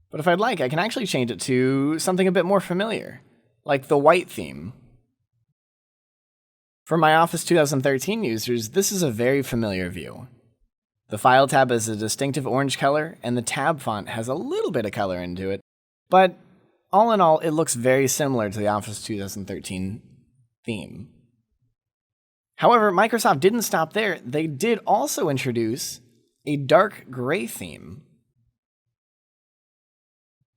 but if I'd like, I can actually change it to something a bit more familiar, like the white theme. For my Office 2013 users, this is a very familiar view. The File tab is a distinctive orange color, and the tab font has a little bit of color into it, but all in all, it looks very similar to the Office 2013 theme. However, Microsoft didn't stop there. They did also introduce a dark gray theme.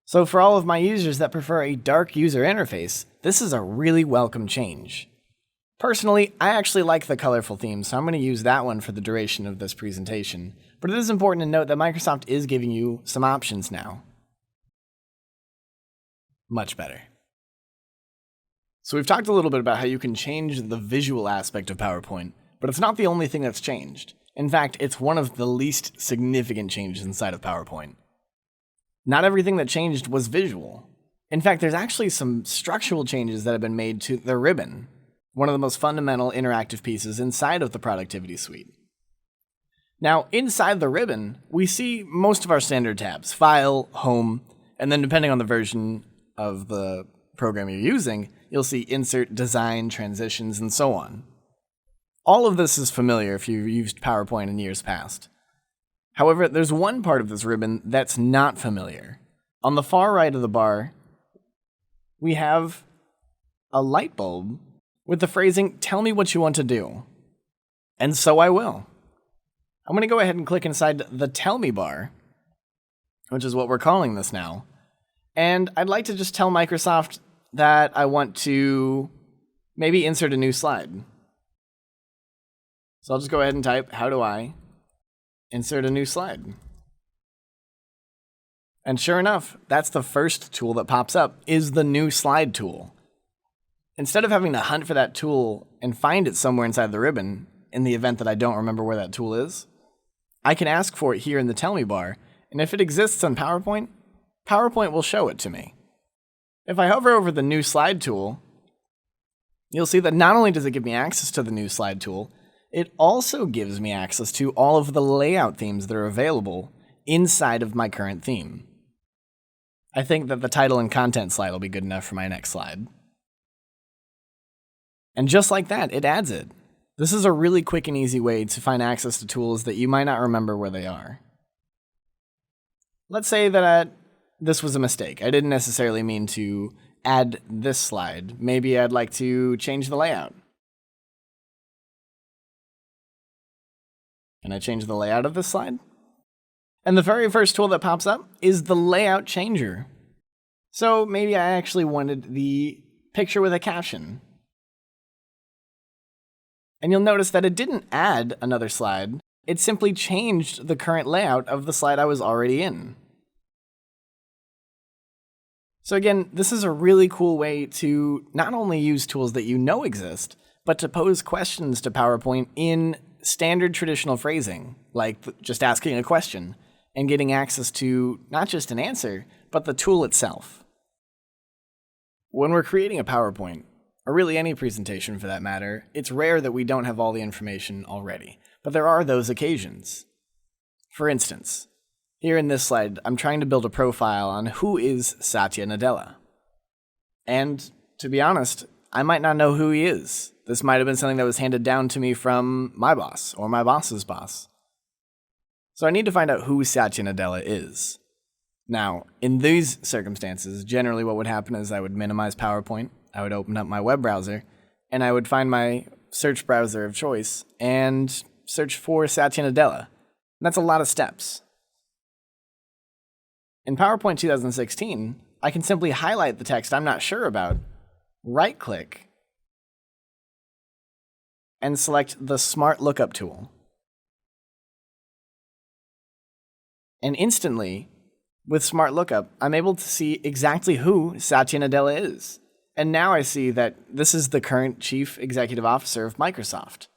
So for all of my users that prefer a dark user interface, this is a really welcome change. Personally, I actually like the colorful theme, so I'm going to use that one for the duration of this presentation. But it is important to note that Microsoft is giving you some options now. Much better. So we've talked a little bit about how you can change the visual aspect of PowerPoint, but it's not the only thing that's changed. In fact, it's one of the least significant changes inside of PowerPoint. Not everything that changed was visual. In fact, there's actually some structural changes that have been made to the ribbon, one of the most fundamental interactive pieces inside of the productivity suite. Now, inside the ribbon, we see most of our standard tabs: File, Home, and then depending on the version of the program you're using, you'll see Insert, Design, Transitions, and so on. All of this is familiar if you've used PowerPoint in years past. However, there's one part of this ribbon that's not familiar. On the far right of the bar, we have a light bulb with the phrasing, "Tell me what you want to do." And so I will. I'm going to go ahead and click inside the Tell Me bar, which is what we're calling this now. And I'd like to just tell Microsoft that I want to maybe insert a new slide. So I'll just go ahead and type, "How do I insert a new slide?" And sure enough, that's the first tool that pops up, is the New Slide tool. Instead of having to hunt for that tool and find it somewhere inside the ribbon, in the event that I don't remember where that tool is, I can ask for it here in the Tell Me bar, and if it exists on PowerPoint, PowerPoint will show it to me. If I hover over the New Slide tool, you'll see that not only does it give me access to the New Slide tool, it also gives me access to all of the layout themes that are available inside of my current theme. I think that the title and content slide will be good enough for my next slide. And just like that, it adds it. This is a really quick and easy way to find access to tools that you might not remember where they are. Let's say that this was a mistake. I didn't necessarily mean to add this slide. Maybe I'd like to change the layout. Can I change the layout of this slide? And the very first tool that pops up is the Layout Changer. So maybe I actually wanted the picture with a caption. And you'll notice that it didn't add another slide. It simply changed the current layout of the slide I was already in. So again, this is a really cool way to not only use tools that you know exist, but to pose questions to PowerPoint in standard traditional phrasing, like just asking a question and getting access to not just an answer, but the tool itself. When we're creating a PowerPoint, or really any presentation for that matter, it's rare that we don't have all the information already, but there are those occasions. For instance, here in this slide, I'm trying to build a profile on who is Satya Nadella. And to be honest, I might not know who he is. This might have been something that was handed down to me from my boss or my boss's boss. So I need to find out who Satya Nadella is. Now, in these circumstances, generally what would happen is I would minimize PowerPoint, I would open up my web browser, and I would find my search browser of choice and search for Satya Nadella. That's a lot of steps. In PowerPoint 2016, I can simply highlight the text I'm not sure about, right-click, and select the Smart Lookup tool. And instantly, with Smart Lookup, I'm able to see exactly who Satya Nadella is. And now I see that this is the current Chief Executive Officer of Microsoft.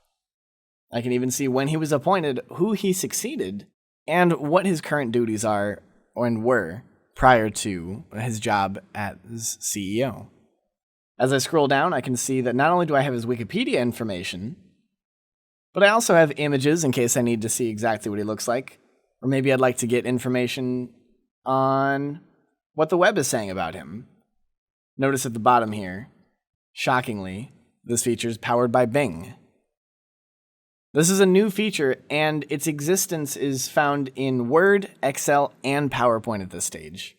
I can even see when he was appointed, who he succeeded, and what his current duties are and were prior to his job as CEO. As I scroll down, I can see that not only do I have his Wikipedia information, but I also have images in case I need to see exactly what he looks like. Or maybe I'd like to get information on what the web is saying about him. Notice at the bottom here, shockingly, this feature is powered by Bing. This is a new feature, and its existence is found in Word, Excel, and PowerPoint at this stage.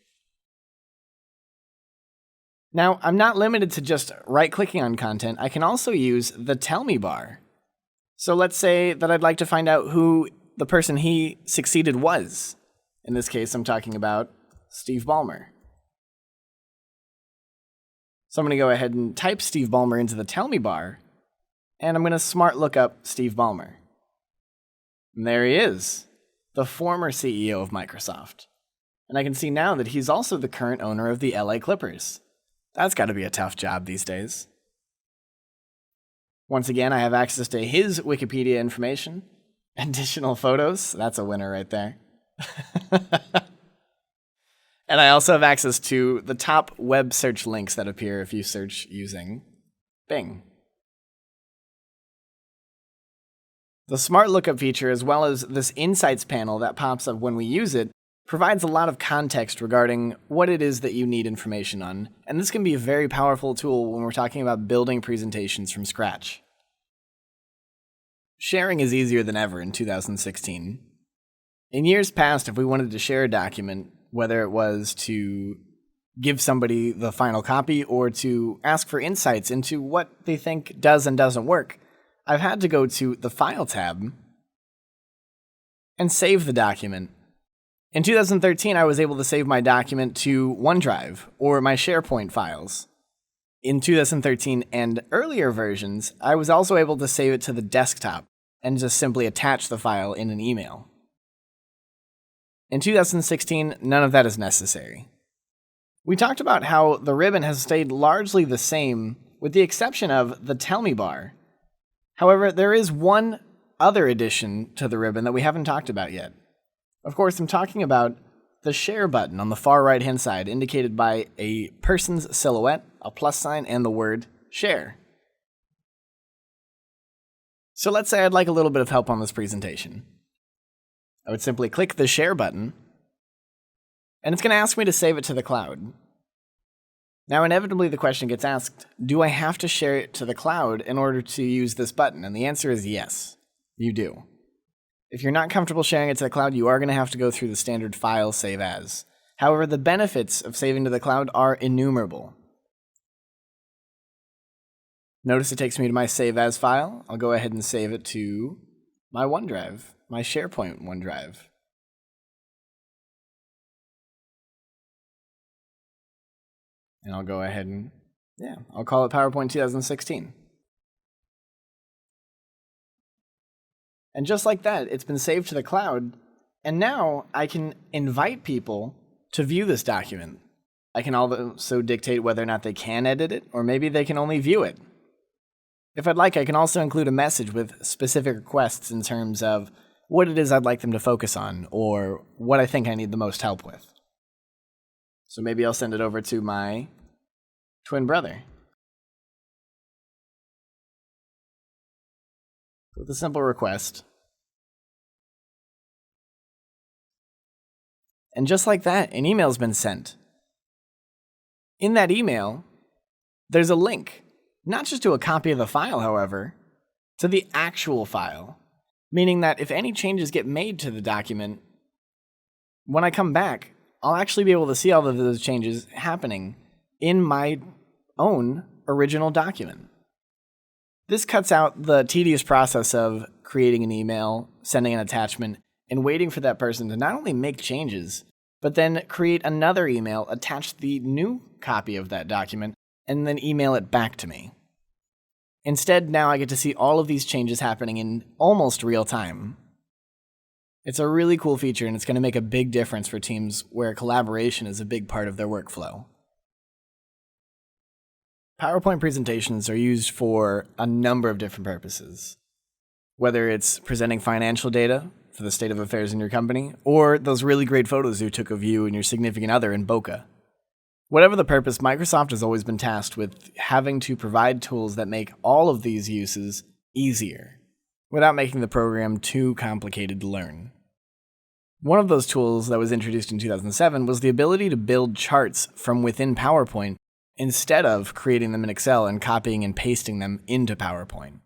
Now, I'm not limited to just right-clicking on content. I can also use the Tell Me bar. So let's say that I'd like to find out who the person he succeeded was. In this case, I'm talking about Steve Ballmer. So I'm going to go ahead and type Steve Ballmer into the Tell Me bar, and I'm going to smart look up Steve Ballmer. And there he is, the former CEO of Microsoft. And I can see now that he's also the current owner of the LA Clippers. That's got to be a tough job these days. Once again, I have access to his Wikipedia information. Additional photos. That's a winner right there. And I also have access to the top web search links that appear if you search using Bing. The Smart Lookup feature, as well as this Insights panel that pops up when we use it, provides a lot of context regarding what it is that you need information on, and this can be a very powerful tool when we're talking about building presentations from scratch. Sharing is easier than ever in 2016. In years past, if we wanted to share a document, whether it was to give somebody the final copy or to ask for insights into what they think does and doesn't work, I've had to go to the File tab and save the document. In 2013, I was able to save my document to OneDrive or my SharePoint files. In 2013 and earlier versions, I was also able to save it to the desktop and just simply attach the file in an email. In 2016, none of that is necessary. We talked about how the ribbon has stayed largely the same, with the exception of the Tell Me bar. However, there is one other addition to the ribbon that we haven't talked about yet. Of course, I'm talking about the Share button on the far right-hand side, indicated by a person's silhouette, a plus sign, and the word Share. So let's say I'd like a little bit of help on this presentation. I would simply click the Share button, and it's going to ask me to save it to the cloud. Now, inevitably, the question gets asked, do I have to share it to the cloud in order to use this button? And the answer is yes, you do. If you're not comfortable sharing it to the cloud, you are going to have to go through the standard file save as. However, the benefits of saving to the cloud are innumerable. Notice it takes me to my save as file. I'll go ahead and save it to my OneDrive, my SharePoint OneDrive. And I'll go ahead and, I'll call it PowerPoint 2016. And just like that, it's been saved to the cloud, and now I can invite people to view this document. I can also dictate whether or not they can edit it, or maybe they can only view it. If I'd like, I can also include a message with specific requests in terms of what it is I'd like them to focus on, or what I think I need the most help with. So maybe I'll send it over to my twin brother with a simple request. And just like that, an email's been sent. In that email, there's a link, not just to a copy of the file, however, to the actual file, meaning that if any changes get made to the document, when I come back, I'll actually be able to see all of those changes happening in my own original document. This cuts out the tedious process of creating an email, sending an attachment, and waiting for that person to not only make changes, but then create another email, attach the new copy of that document, and then email it back to me. Instead, now I get to see all of these changes happening in almost real time. It's a really cool feature, and it's going to make a big difference for teams where collaboration is a big part of their workflow. PowerPoint presentations are used for a number of different purposes. Whether it's presenting financial data for the state of affairs in your company, or those really great photos you took of you and your significant other in Boca. Whatever the purpose, Microsoft has always been tasked with having to provide tools that make all of these uses easier, without making the program too complicated to learn. One of those tools that was introduced in 2007 was the ability to build charts from within PowerPoint instead of creating them in Excel and copying and pasting them into PowerPoint.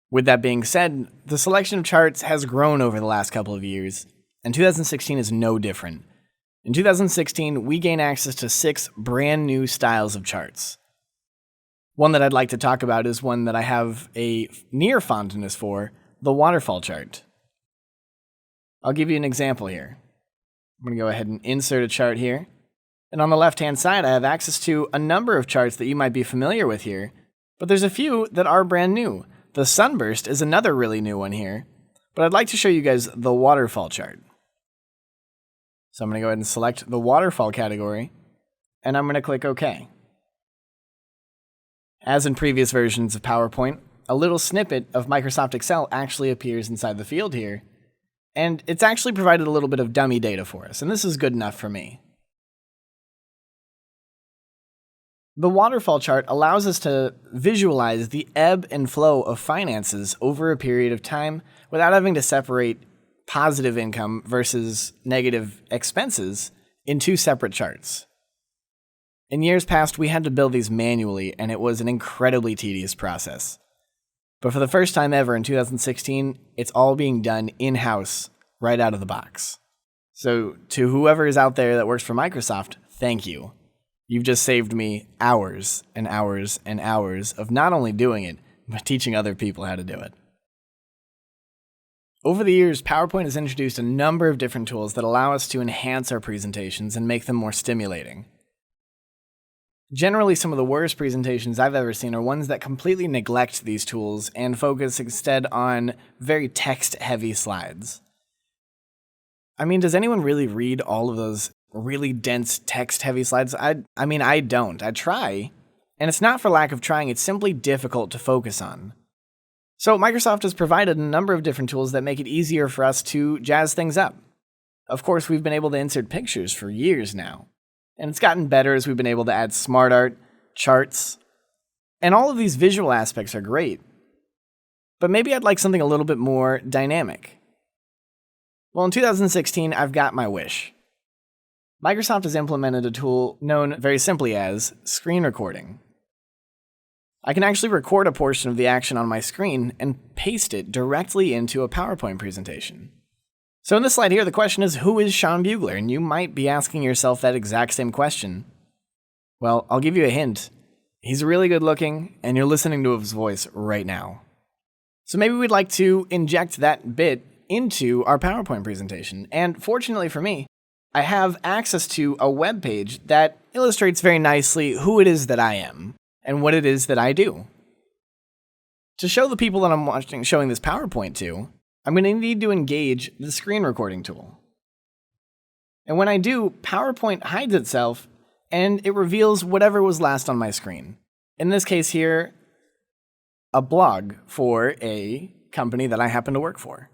With that being said, the selection of charts has grown over the last couple of years, and 2016 is no different. In 2016, we gain access to 6 brand new styles of charts. One that I'd like to talk about is one that I have a near fondness for, the Waterfall chart. I'll give you an example here. I'm going to go ahead and insert a chart here. And on the left-hand side, I have access to a number of charts that you might be familiar with here, but there's a few that are brand new. The sunburst is another really new one here, but I'd like to show you guys the waterfall chart. So I'm going to go ahead and select the waterfall category, and I'm going to click OK. As in previous versions of PowerPoint, a little snippet of Microsoft Excel actually appears inside the field here. And it's actually provided a little bit of dummy data for us, and this is good enough for me. The waterfall chart allows us to visualize the ebb and flow of finances over a period of time without having to separate positive income versus negative expenses in two separate charts. In years past, we had to build these manually, and it was an incredibly tedious process. But for the first time ever in 2016, it's all being done in-house right out of the box. So to whoever is out there that works for Microsoft, thank you. You've just saved me hours and hours and hours of not only doing it, but teaching other people how to do it. Over the years, PowerPoint has introduced a number of different tools that allow us to enhance our presentations and make them more stimulating. Generally, some of the worst presentations I've ever seen are ones that completely neglect these tools and focus instead on very text-heavy slides. I mean, does anyone really read all of those really dense text-heavy slides? I mean, I don't. I try, and it's not for lack of trying, it's simply difficult to focus on. So Microsoft has provided a number of different tools that make it easier for us to jazz things up. Of course, we've been able to insert pictures for years now, and it's gotten better as we've been able to add smart art, charts, and all of these visual aspects are great. But maybe I'd like something a little bit more dynamic. Well, in 2016, I've got my wish. Microsoft has implemented a tool known very simply as screen recording. I can actually record a portion of the action on my screen and paste it directly into a PowerPoint presentation. So in this slide here, the question is, who is Sean Bugler? And you might be asking yourself that exact same question. Well, I'll give you a hint. He's really good looking, and you're listening to his voice right now. So maybe we'd like to inject that bit into our PowerPoint presentation. And fortunately for me, I have access to a web page that illustrates very nicely who it is that I am and what it is that I do. To show the people that I'm showing this PowerPoint to, I'm going to need to engage the screen recording tool. And when I do, PowerPoint hides itself and it reveals whatever was last on my screen. In this case here, a blog for a company that I happen to work for.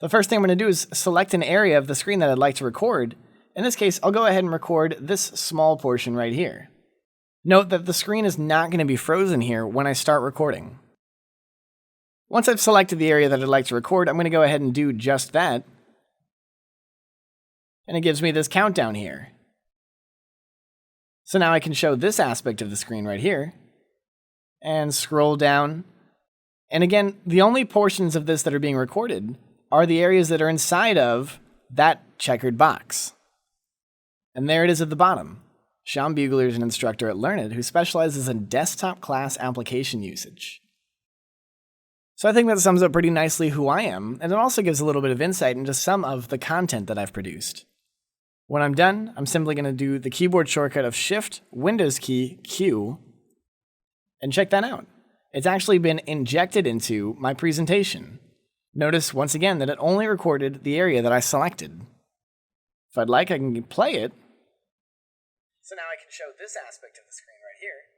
The first thing I'm going to do is select an area of the screen that I'd like to record. In this case, I'll go ahead and record this small portion right here. Note that the screen is not going to be frozen here when I start recording. Once I've selected the area that I'd like to record, I'm going to go ahead and do just that. And it gives me this countdown here. So now I can show this aspect of the screen right here and scroll down. And again, the only portions of this that are being recorded are the areas that are inside of that checkered box. And there it is at the bottom. Sean Bugler is an instructor at Learned who specializes in desktop class application usage. So I think that sums up pretty nicely who I am, and it also gives a little bit of insight into some of the content that I've produced. When I'm done, I'm simply going to do the keyboard shortcut of Shift, Windows key, Q, and check that out. It's actually been injected into my presentation. Notice once again that it only recorded the area that I selected. If I'd like, I can play it. So now I can show this aspect of the screen right here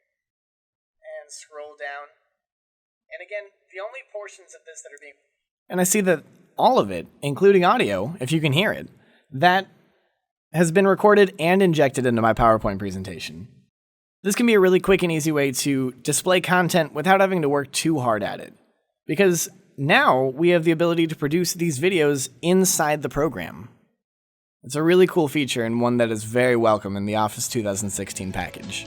and scroll down. And again, the only portions of this that are being... And I see that all of it, including audio, if you can hear it, that has been recorded and injected into my PowerPoint presentation. This can be a really quick and easy way to display content without having to work too hard at it. Because now we have the ability to produce these videos inside the program. It's a really cool feature and one that is very welcome in the Office 2016 package.